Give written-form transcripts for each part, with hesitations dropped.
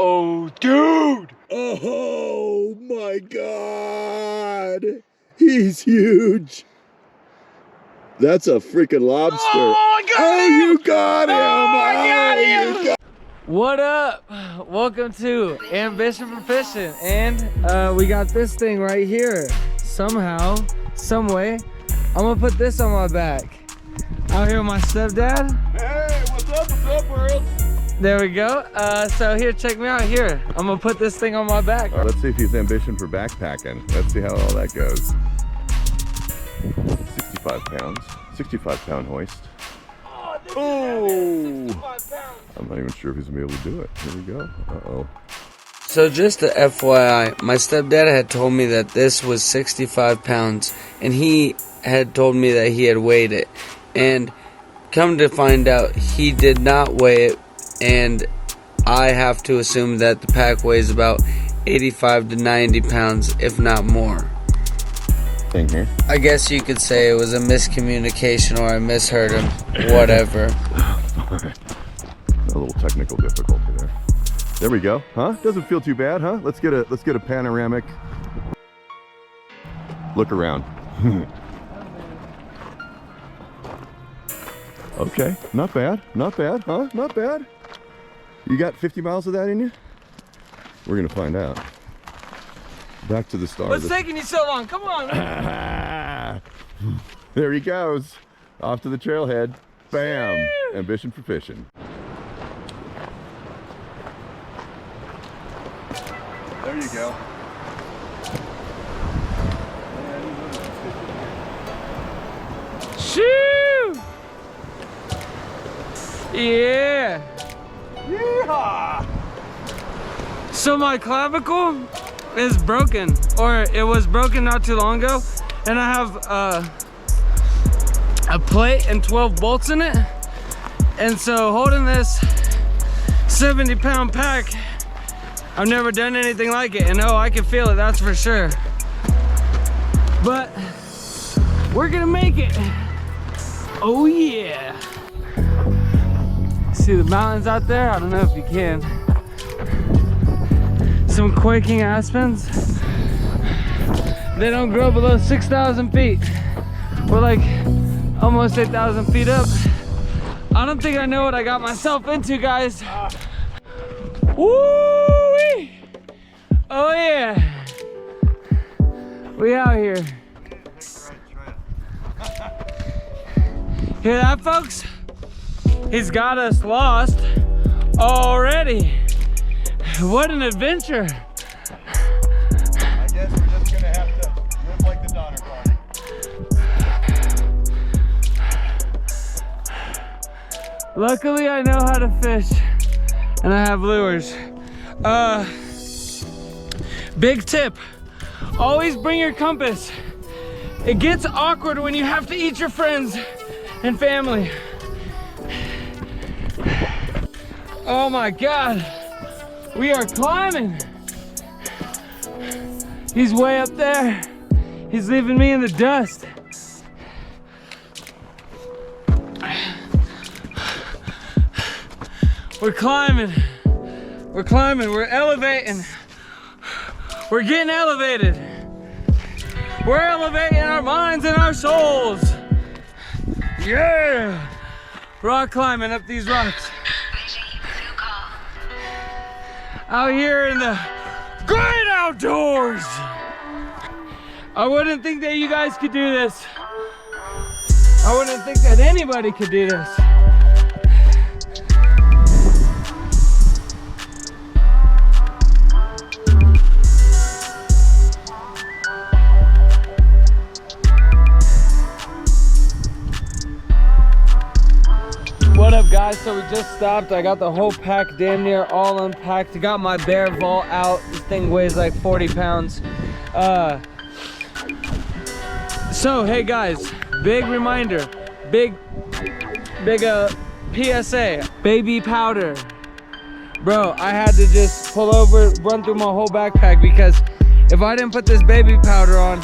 Oh, dude! Oh my God! He's huge! That's a freaking lobster. Oh, I got oh him! you got him! Oh, I got him! You got What up? Welcome to Ambition for Fishing, and we got this thing right here. Somehow, some way, I'm gonna put this on my back. Out here with my stepdad. Hey, what's up, world? There we go. So here, check me out here. I'm gonna put this thing on my back. Let's see if he's ambition for backpacking. Let's see how all that goes. 65 pounds. 65-pound hoist. Oh! I'm not even sure if he's gonna be able to do it. Here we go. Uh-oh. So just a FYI, my stepdad had told me that this was 65 pounds, and he had told me that he had weighed it. And come to find out, he did not weigh it, and I have to assume that the pack weighs about 85 to 90 pounds, if not more. Thing here. I guess you could say it was a miscommunication, or I misheard him. Whatever. A little technical difficulty there. There we go. Huh? Doesn't feel too bad, huh? Let's get a panoramic look around. Okay, not bad, huh? Not bad. You got 50 miles of that in you? We're gonna find out. Back to the start. What's taking you so long? Come on, man. There he goes. Off to the trailhead. Bam! Ambition for fishing. There you go. Shoo! Yeah. Yeehaw! So my clavicle is broken, or it was broken not too long ago, and I have a plate and 12 bolts in it, and so holding this 70-pound pack, I've never done anything like it, and oh, I can feel it, that's for sure. But we're gonna make it. Oh yeah. See the mountains out there? I don't know if you can. Some quaking aspens. They don't grow below 6,000 feet. We're like almost 8,000 feet up. I don't think I know what I got myself into, guys. Woo-wee! Oh yeah. We out here. Hear that, folks? He's got us lost already. What an adventure. I guess we're just gonna have to live like the Donner Party. Luckily, I know how to fish, and I have lures. Big tip, always bring your compass. It gets awkward when you have to eat your friends and family. Oh my God, we are climbing. He's way up there. He's leaving me in the dust. We're climbing. We're climbing. We're elevating. We're getting elevated. We're elevating our minds and our souls. Yeah. Rock climbing up these rocks. Out here in the great outdoors. I wouldn't think that you guys could do this. I wouldn't think that anybody could do this. What up, guys? So we just stopped. I got the whole pack damn near all unpacked. I got my bear vault out. This thing weighs like 40 pounds. So hey guys, big reminder, big PSA, baby powder. Bro, I had to just pull over, run through my whole backpack, because if I didn't put this baby powder on,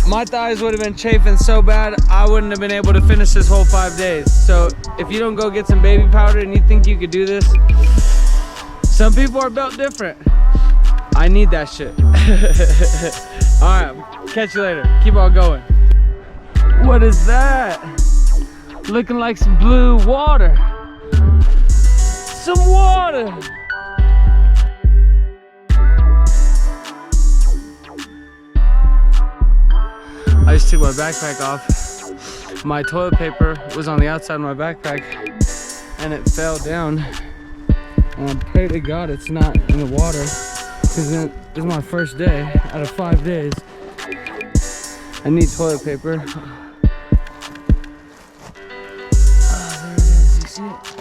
my thighs would have been chafing so bad I wouldn't have been able to finish this whole 5 days. So if you don't go get some baby powder and you think you could do this, Some people are built different. I need that shit. All right, catch you later. Keep on going. What is that? Looking like some blue water. Some water. I just took my backpack off. My toilet paper was on the outside of my backpack and it fell down. And I pray to God it's not in the water, because this is my first day out of 5 days. I need toilet paper. Oh, there it is, you see it?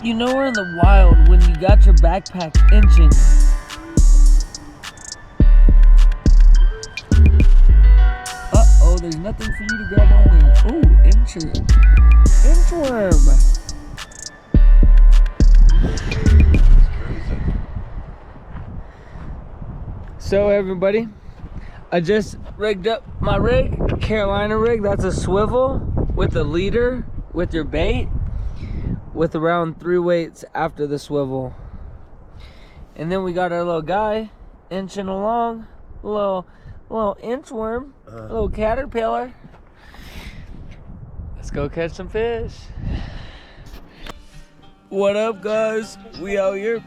You know we're in the wild when you got your backpack inching. Uh-oh, there's nothing for you to grab on there. Oh, inchworm. Inchworm. So everybody, I just rigged up my rig, Carolina rig. That's a swivel with a leader with your bait, with around 3 weights after the swivel. And then we got our little guy inching along, little inchworm, little caterpillar. Let's go catch some fish. What up, guys? We out here.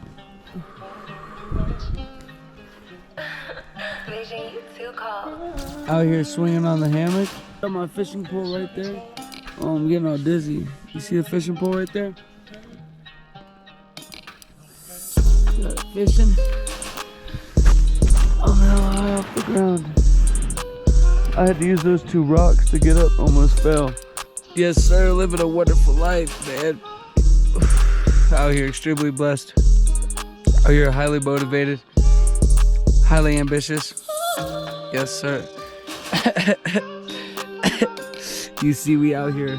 Out here swinging on the hammock. Got my fishing pole right there. Oh, I'm getting all dizzy. You see the fishing pole right there? Got fishing. I'm hella high off the ground. I had to use those 2 rocks to get up, almost fell. Yes, sir, living a wonderful life, man. Out here, extremely blessed. Out here, highly motivated, highly ambitious. Yes, sir. You see, we out here.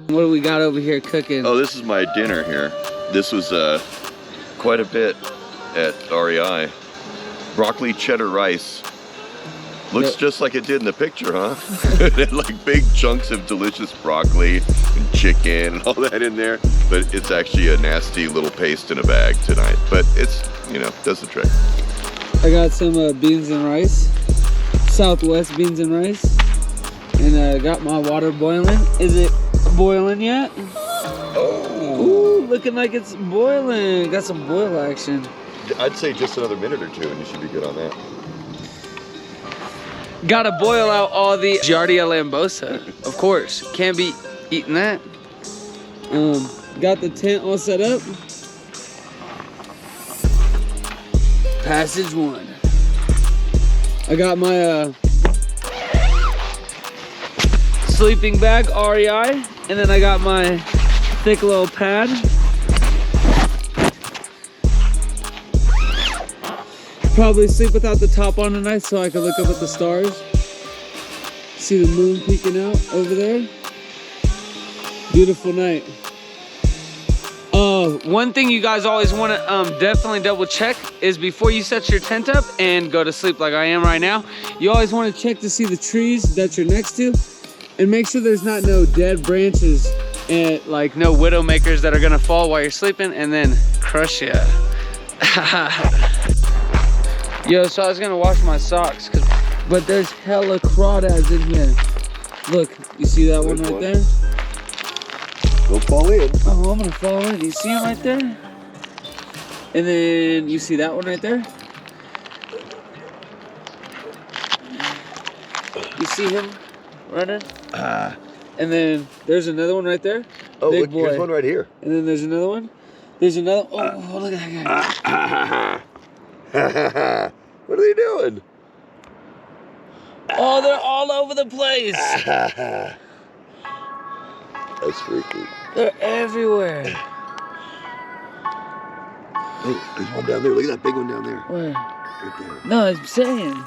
What do we got over here cooking? Oh, this is my dinner here. This was quite a bit at REI. Broccoli cheddar rice. Looks just like it did in the picture, huh? It had like big chunks of delicious broccoli and chicken and all that in there. But it's actually a nasty little paste in a bag tonight. But it's, you know, does the trick. I got some beans and rice. Southwest beans and rice. And I got my water boiling. Is it boiling yet? Oh. Ooh, looking like it's boiling. Got some boil action. I'd say just another minute or 2 and you should be good on that. Gotta boil out all the Giardia lambosa. Of course, can't be eating that. Got the tent all set up. Passage 1. I got my sleeping bag, REI, and then I got my thick little pad. Probably sleep without the top on tonight so I can look up at the stars. See the moon peeking out over there. Beautiful night. One thing you guys always want to definitely double check is before you set your tent up and go to sleep like I am right now, you always want to check to see the trees that you're next to and make sure there's not no dead branches and like no widow makers that are gonna fall while you're sleeping and then crush you. Yo, so I was gonna wash my socks, but there's hella crawdads in here. Look, you see that one right there? Don't fall in. Oh, I'm gonna fall in. You see him right there? And then you see that one right there? You see him running? And then there's another one right there. Oh, big look, boy. there's one right here. And then there's another one. There's another. Oh, look at that guy. What are they doing? Oh, they're all over the place. That's freaky. They're everywhere. Oh, there's one down there. Look at that big one down there. Where? Right there. No, I'm saying.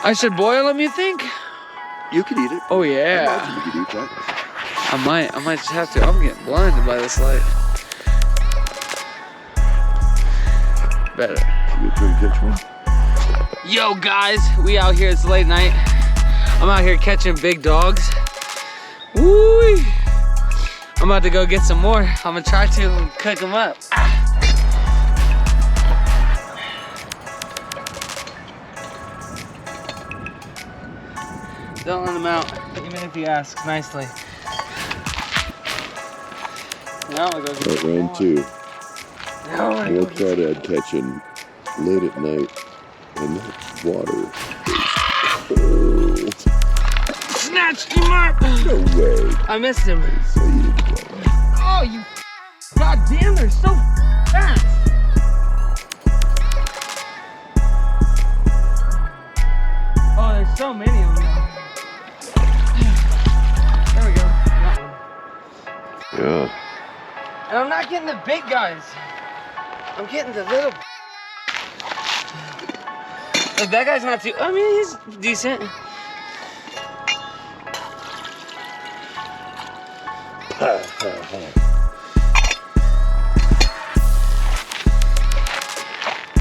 I should boil them, you think? You could eat it. Oh, I yeah. imagine you could eat that. I might just have to. I'm getting blinded by this light. Better. You try to catch one? Yo, guys, we out here. It's late night. I'm out here catching big dogs. Woo! I'm about to go get some more. I'm gonna try to cook them up. Don't let him out, even if he asks nicely. Now I'll go get Right, some round more. 2. Now I'll We'll go get try to catch him late at night in the water. Cold. Snatched him up! No way. I missed him. So you didn't get him. Oh, you. God damn, they're so fast. Oh, there's so many of them now. There we go. Got one. Yeah. And I'm not getting the big guys. I'm getting the little. Like, that guy's not too. I mean, he's decent.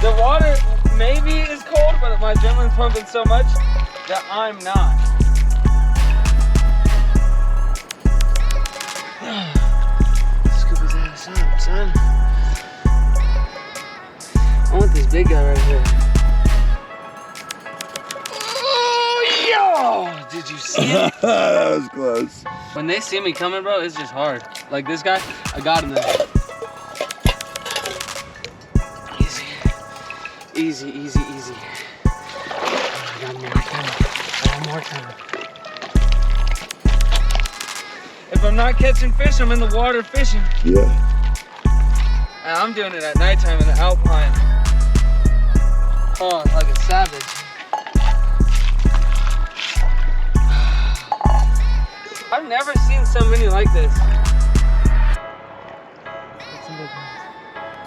The water maybe is cold, but my adrenaline's pumping so much that I'm not. Scoop his ass up, son. I want this big guy right here. Oh, yo! Did you see it? That was close. When they see me coming, bro, it's just hard. Like this guy, I got him there. Easy. Easy, easy, easy. I got more time. I got more time. If I'm not catching fish, I'm in the water fishing. Yeah. And I'm doing it at nighttime in the alpine. Oh, like a savage. I've never seen so many like this.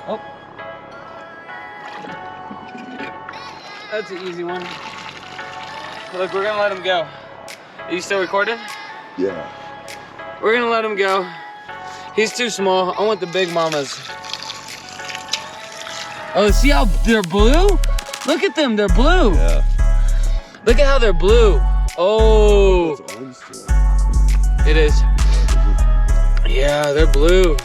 Oh. That's an easy one. Look, we're gonna let him go. Are you still recording? Yeah. We're gonna let him go. He's too small. I want the big mamas. Oh, see how they're blue? Look at them, they're blue. Yeah. Look at how they're blue. Oh. That's orange too. It is. Yeah, they're blue.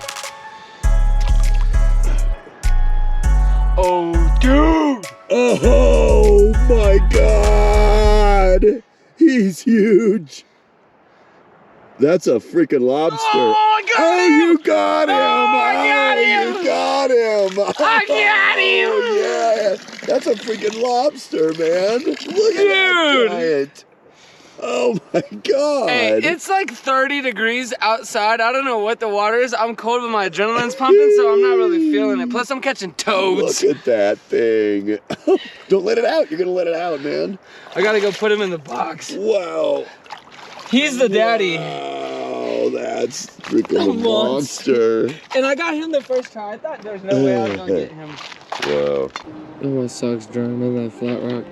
Oh, dude! Oh my God! He's huge. That's a freaking lobster. Oh, I got Oh, him! you got him! Oh, I got him! You got him! I got him! Oh, yeah! That's a freaking lobster, man. Look at that giant. Oh my God! Hey, it's like 30 degrees outside. I don't know what the water is. I'm cold, but my adrenaline's pumping, so I'm not really feeling it. Plus, I'm catching toads. Look at that thing. Don't let it out. You're gonna let it out, man. I gotta go put him in the box. Wow. He's the daddy. Wow, that's freaking A a monster. And I got him the first try. I thought there was no way I was gonna get him. Wow. Oh, my socks drying on that flat rock.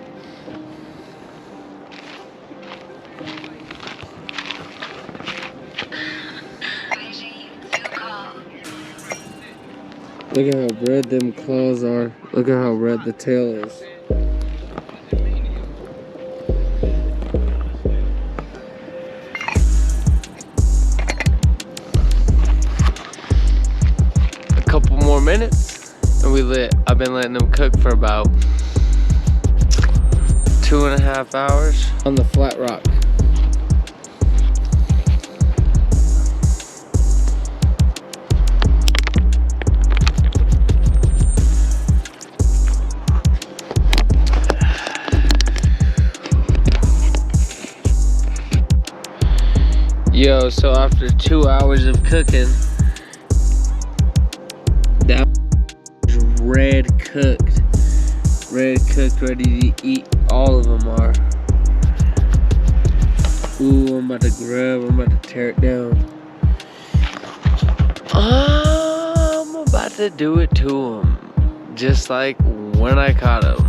Look at how red them claws are. Look at how red the tail is. A couple more minutes and I've been letting them cook for about 2.5 hours on the flat rock. Yo, so after 2 hours of cooking, that was red cooked. Red cooked, ready to eat. All of them are. Ooh, I'm about to grab, I'm about to tear it down. I'm about to do it to him. Just like when I caught him.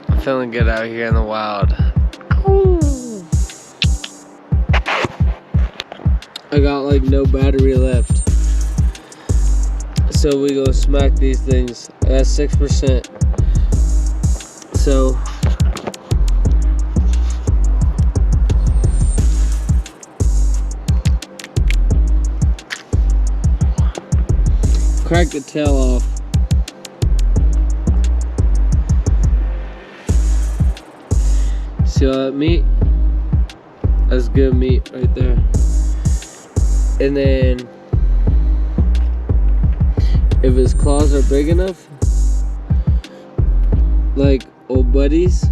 I'm feeling good out here in the wild. Ooh. I got like no battery left. So we gonna smack these things. I got 6%. So crack the tail off. See all that meat? That's good meat right there. And then if his claws are big enough, like old buddies,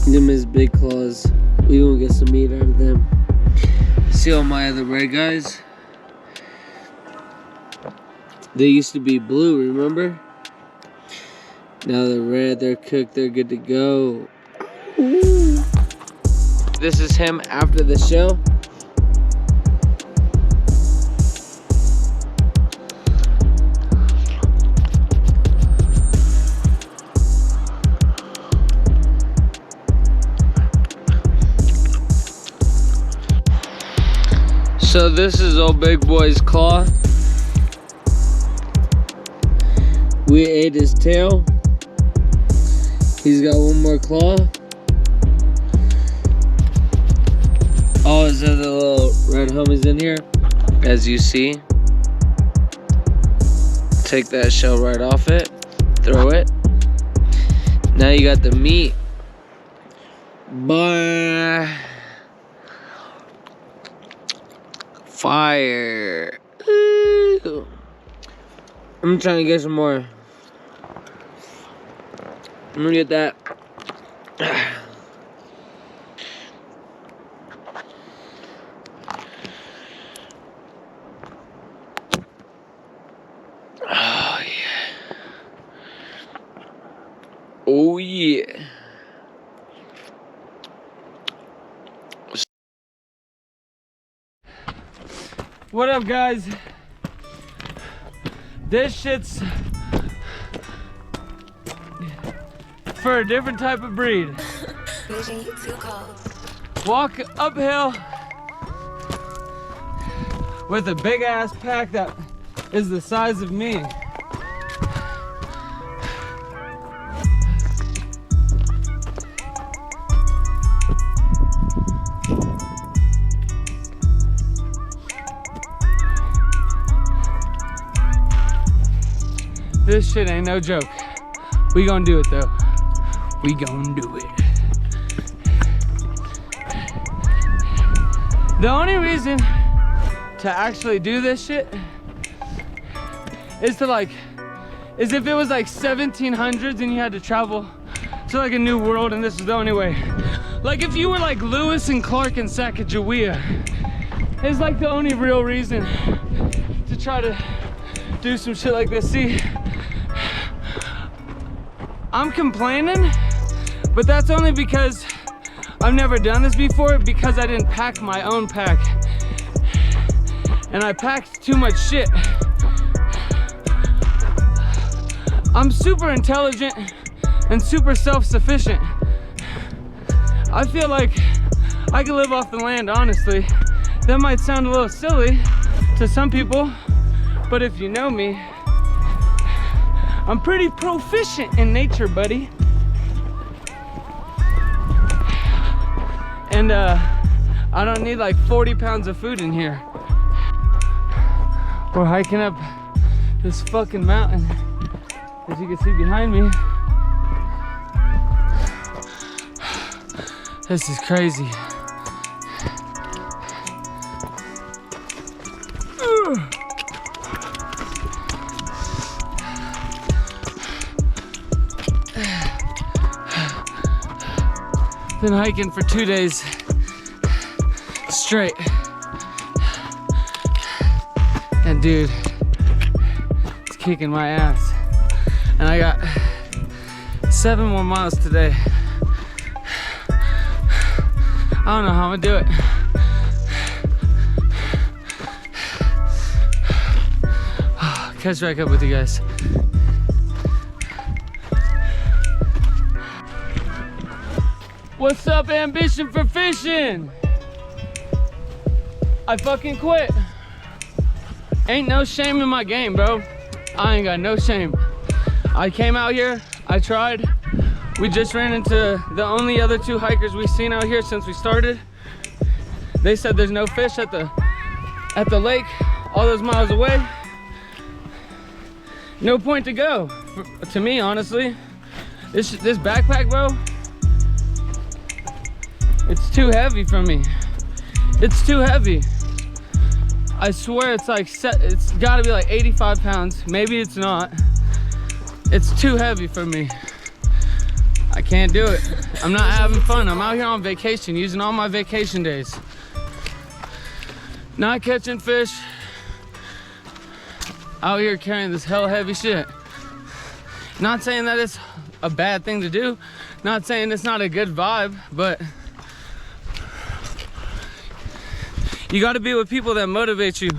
them his big claws, we gonna get some meat out of them. See all my other red guys? They used to be blue, remember? Now they're red, they're cooked, they're good to go. Ooh. This is him after the show. So this is old big boy's claw. We ate his tail. He's got one more claw. All his other little red homies in here, as you see. Take that shell right off it, throw it. Now you got the meat. Bye. Fire. Ooh. I'm trying to get some more. I'm gonna get that. Oh yeah. Oh yeah. What up, guys? This shit's for a different type of breed. Walk uphill with a big ass pack that is the size of me. This shit ain't no joke. We gonna do it though. We gonna do it. The only reason to actually do this shit is is if it was like 1700s and you had to travel to like a new world and this is the only way. Like if you were like Lewis and Clark in Sacagawea, it's like the only real reason to try to do some shit like this. See, I'm complaining, but that's only because I've never done this before, because I didn't pack my own pack. And I packed too much shit. I'm super intelligent and super self-sufficient. I feel like I could live off the land, honestly. That might sound a little silly to some people, but if you know me, I'm pretty proficient in nature, buddy. And I don't need like 40 pounds of food in here. We're hiking up this fucking mountain, as you can see behind me. This is crazy. Been hiking for 2 days straight. And dude, it's kicking my ass. And I got 7 more miles today. don't know how I'm gonna do it. Catch back up with you guys. What's up, ambition for fishing? I fucking quit. Ain't no shame in my game, bro. I ain't got no shame. I came out here, I tried. We just ran into the only other 2 hikers we've seen out here since we started. They said there's no fish at the lake all those miles away. No point to go, to me, honestly. This backpack, bro, it's too heavy for me. It's too heavy. I swear it's like, it's gotta be like 85 pounds. Maybe it's not. It's too heavy for me. I can't do it. I'm not having fun. I'm out here on vacation, using all my vacation days. Not catching fish. Out here carrying this hell heavy shit. Not saying that it's a bad thing to do. Not saying it's not a good vibe, but you gotta be with people that motivate you.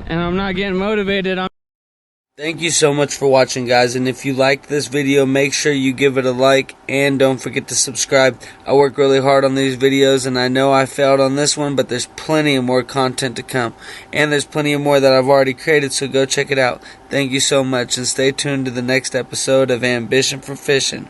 And I'm not getting motivated. Thank you so much for watching, guys, and if you liked this video, make sure you give it a like and don't forget to subscribe. I work really hard on these videos and I know I failed on this one, but there's plenty of more content to come, and there's plenty of more that I've already created, so go check it out. Thank you so much and stay tuned to the next episode of Ambition for Fishing.